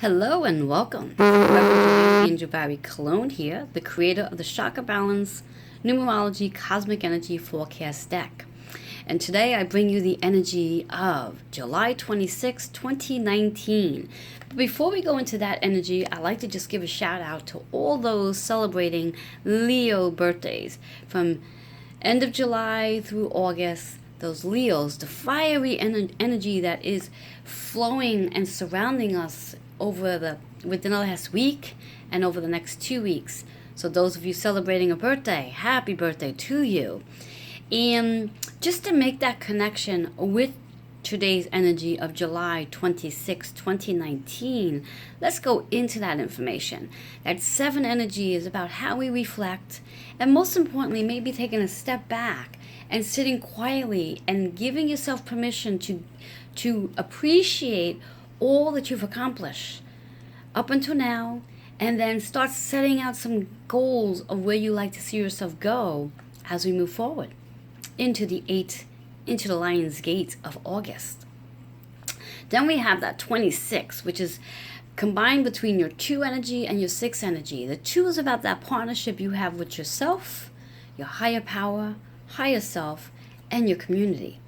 Hello and welcome. Reverend Angel Barry Cologne here, the creator of the Chakra Balance Numerology Cosmic Energy Forecast Deck. And today I bring you the energy of July 26, 2019. But before we go into that energy, I'd like to just give a shout out to all those celebrating Leo birthdays from end of July through August. Those Leos, the fiery energy that is flowing and surrounding us within the last week and over the next 2 weeks. So those of you celebrating a birthday, happy birthday to you. And just to make that connection with today's energy of July 26, 2019, let's go into that information. That 7 energy is about how we reflect, and most importantly, maybe taking a step back and sitting quietly and giving yourself permission to appreciate all that you've accomplished up until now, and then start setting out some goals of where you like to see yourself go as we move forward into the Lion's Gate of August. Then we have that 26, which is combined between your 2 energy and your 6 energy. The 2 is about that partnership you have with yourself, your higher power, higher self, and your community.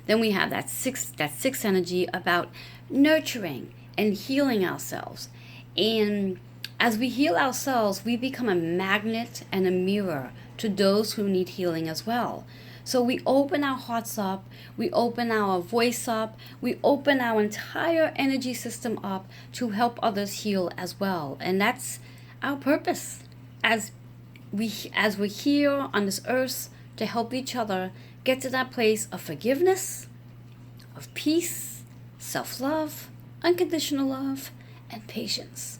Then we have that six energy about nurturing and healing ourselves. And as we heal ourselves, we become a magnet and a mirror to those who need healing as well. So we open our hearts up, we open our voice up, we open our entire energy system up to help others heal as well. And that's our purpose as we're here on this earth, to help each other get to that place of forgiveness, of peace, self-love, unconditional love, and patience.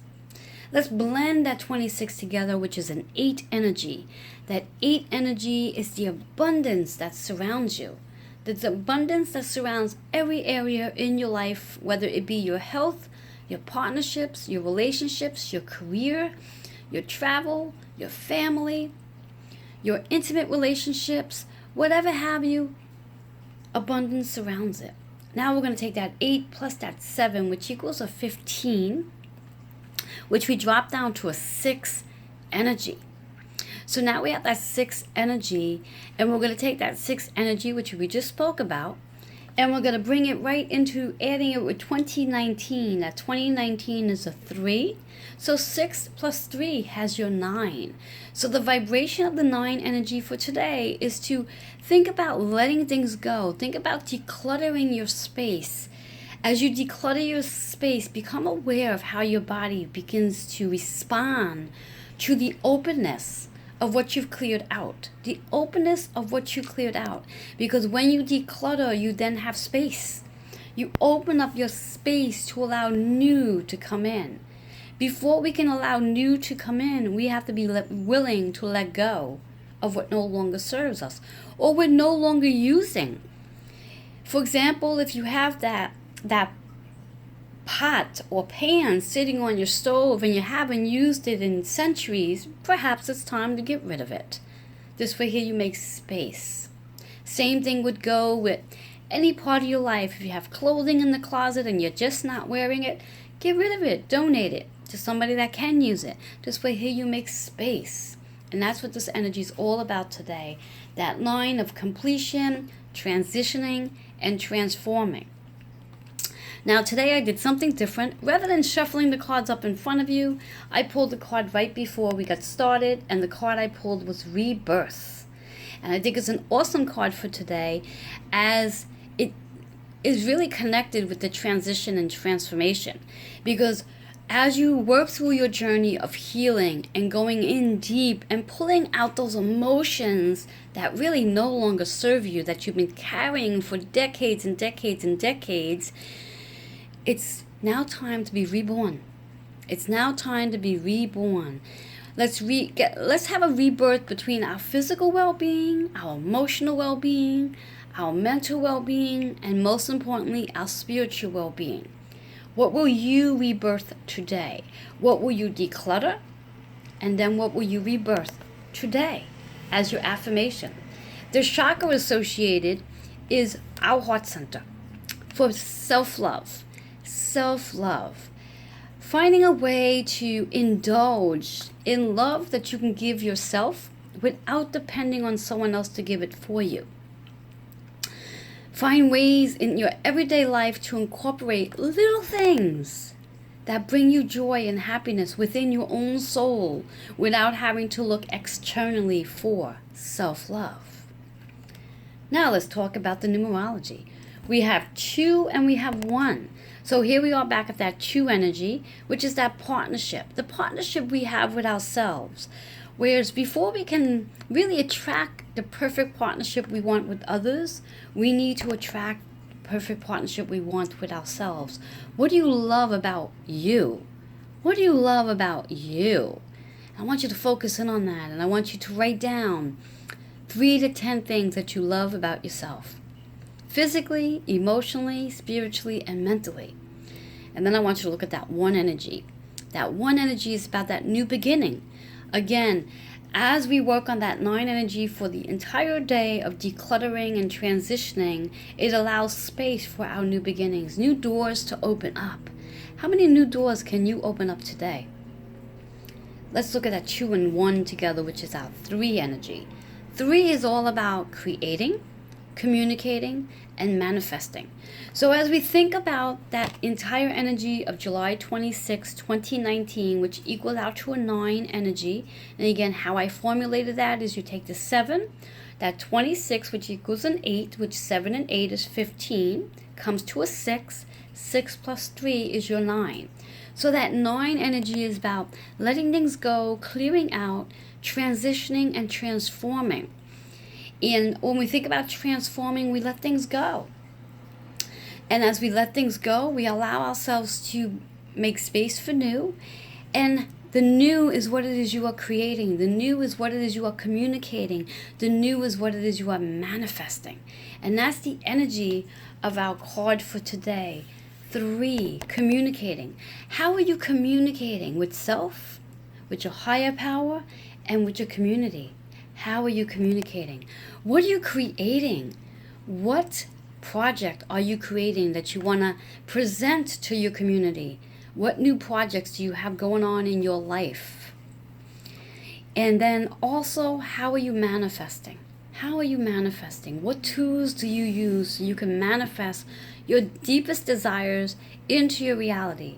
Let's blend that 26 together, which is an 8 energy. That 8 energy is the abundance that surrounds you. There's abundance that surrounds every area in your life, whether it be your health, your partnerships, your relationships, your career, your travel, your family, your intimate relationships, whatever have you, abundance surrounds it. Now we're going to take that 8 plus that 7, which equals a 15, which we drop down to a 6 energy. So now we have that 6 energy, and we're going to take that 6 energy, which we just spoke about, and we're going to bring it right into adding it with 2019. That 2019 is a 3. So 6 plus 3 has your 9. So the vibration of the 9 energy for today is to think about letting things go. Think about decluttering your space. As you declutter your space, become aware of how your body begins to respond to the openness of what you've cleared out. The openness of what you cleared out. Because when you declutter, you then have space. You open up your space to allow new to come in. Before we can allow new to come in, we have to be willing to let go of what no longer serves us or we're no longer using. For example, if you have that pot or pan sitting on your stove and you haven't used it in centuries, perhaps it's time to get rid of it. This way here you make space. Same thing would go with any part of your life. If you have clothing in the closet and you're just not wearing it, get rid of it, donate it to somebody that can use it. This way here you make space. And that's what this energy is all about today. That line of completion, transitioning, and transforming. Now today I did something different. Rather than shuffling the cards up in front of you, I pulled the card right before we got started, and the card I pulled was Rebirth. And I think it's an awesome card for today, as it is really connected with the transition and transformation. Because as you work through your journey of healing and going in deep and pulling out those emotions that really no longer serve you, that you've been carrying for decades and decades and decades, it's now time to be reborn. It's now time to be reborn. Let's have a rebirth between our physical well-being, our emotional well-being, our mental well-being, and most importantly, our spiritual well-being. What will you rebirth today? What will you declutter? And then what will you rebirth today as your affirmation? The chakra associated is our heart center for self-love. Self-love. finding a way to indulge in love that you can give yourself without depending on someone else to give it for you. Find ways in your everyday life to incorporate little things that bring you joy and happiness within your own soul without having to look externally for self-love. Now let's talk about the numerology. We have 2 and we have 1. So here we are back at that 2 energy, which is that partnership. The partnership we have with ourselves. Whereas before we can really attract the perfect partnership we want with others, we need to attract the perfect partnership we want with ourselves. What do you love about you? What do you love about you? I want you to focus in on that, and I want you to write down 3 to 10 things that you love about yourself. Physically, emotionally, spiritually, and mentally. And then I want you to look at that 1 energy. That 1 energy is about that new beginning. Again, as we work on that 9 energy for the entire day of decluttering and transitioning, it allows space for our new beginnings, new doors to open up. How many new doors can you open up today? Let's look at that 2 and 1 together, which is our 3 energy. 3 is all about creating, communicating, and manifesting. So as we think about that entire energy of July 26, 2019, which equals out to a 9 energy, and again, how I formulated that is you take the 7, that 26, which equals an 8, which 7 and 8 is 15, comes to a 6, 6 plus 3 is your 9. So that 9 energy is about letting things go, clearing out, transitioning, and transforming. And when we think about transforming, we let things go. And as we let things go, we allow ourselves to make space for new. And the new is what it is you are creating. The new is what it is you are communicating. The new is what it is you are manifesting. And that's the energy of our card for today. 3, communicating. How are you communicating with self, with your higher power, and with your community? How are you communicating? What are you creating? What project are you creating that you want to present to your community? What new projects do you have going on in your life? And then also, how are you manifesting? How are you manifesting? What tools do you use so you can manifest your deepest desires into your reality?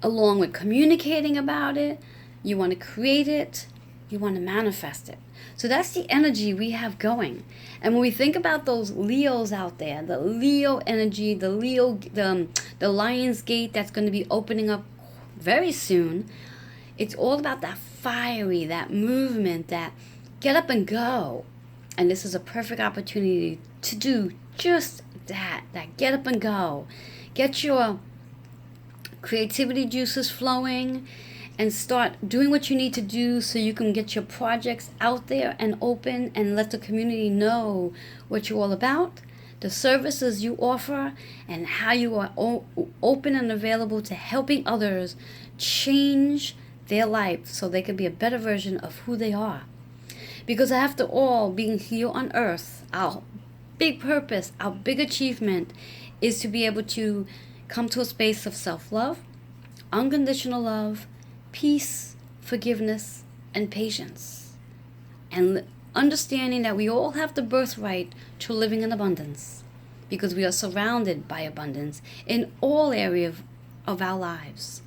Along with communicating about it, you want to create it, you want to manifest it. So that's the energy we have going. And when we think about those Leos out there, the Leo energy, the Lion's Gate that's going to be opening up very soon, it's all about that fiery, that movement, that get up and go. And this is a perfect opportunity to do just that get up and go. Get your creativity juices flowing and start doing what you need to do so you can get your projects out there and open and let the community know what you're all about, the services you offer, and how you are open and available to helping others change their life so they can be a better version of who they are. Because after all, being here on earth, our big purpose, our big achievement is to be able to come to a space of self-love, unconditional love, peace, forgiveness, and patience. And understanding that we all have the birthright to living in abundance because we are surrounded by abundance in all areas of our lives.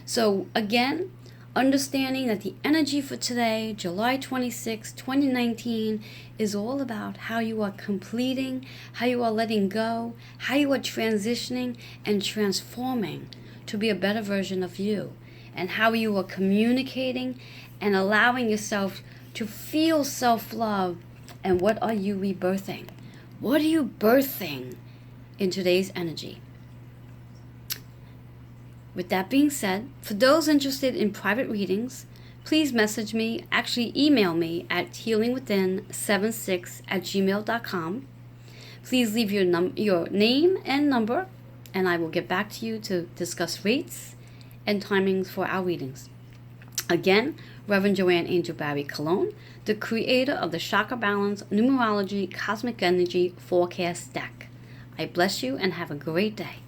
So again, understanding that the energy for today, July 26, 2019, is all about how you are completing, how you are letting go, how you are transitioning and transforming to be a better version of you, and how you are communicating and allowing yourself to feel self-love. And what are you rebirthing? What are you birthing in today's energy? With that being said, for those interested in private readings, please message me, actually email me at healingwithin76@gmail.com. Please leave your name and number, and I will get back to you to discuss rates and timings for our readings. Again, Reverend Joanne Angel Barry Colon, the creator of the Chakra Balance Numerology Cosmic Energy Forecast Deck. I bless you and have a great day.